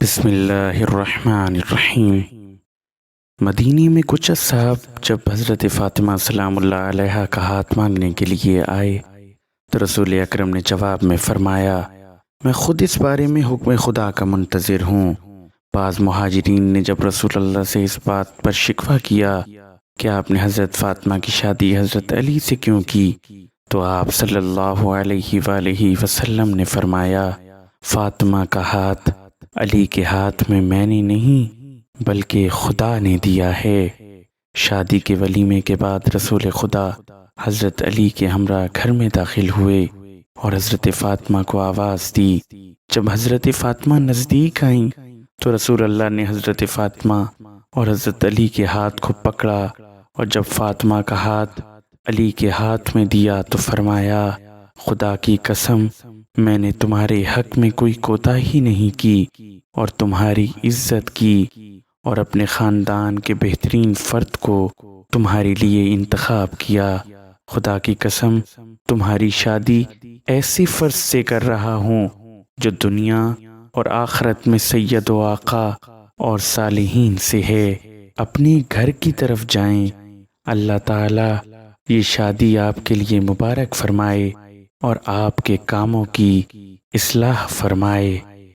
بسم اللہ الرحمن الرحیم۔ مدینے میں کچھ اصحاب جب حضرت فاطمہ سلام اللہ علیہا کا ہاتھ مانگنے کے لیے آئے تو رسول اکرم نے جواب میں فرمایا، میں خود اس بارے میں حکم خدا کا منتظر ہوں۔ بعض مہاجرین نے جب رسول اللہ سے اس بات پر شکوہ کیا کہ آپ نے حضرت فاطمہ کی شادی حضرت علی سے کیوں کی، تو آپ صلی اللہ علیہ وآلہ وسلم نے فرمایا، فاطمہ کا ہاتھ علی کے ہاتھ میں نے نہیں بلکہ خدا نے دیا ہے۔ شادی کے ولیمے کے بعد رسول خدا حضرت علی کے ہمراہ گھر میں داخل ہوئے اور حضرت فاطمہ کو آواز دی۔ جب حضرت فاطمہ نزدیک آئیں تو رسول اللہ نے حضرت فاطمہ اور حضرت علی کے ہاتھ کو پکڑا، اور جب فاطمہ کا ہاتھ علی کے ہاتھ میں دیا تو فرمایا، خدا کی قسم میں نے تمہارے حق میں کوئی کوتاہی نہیں کی اور تمہاری عزت کی اور اپنے خاندان کے بہترین فرد کو تمہارے لیے انتخاب کیا۔ خدا کی قسم تمہاری شادی ایسے فرد سے کر رہا ہوں جو دنیا اور آخرت میں سید و آقا اور صالحین سے ہے۔ اپنے گھر کی طرف جائیں، اللہ تعالیٰ یہ شادی آپ کے لیے مبارک فرمائے اور آپ کے کاموں کی اصلاح فرمائے۔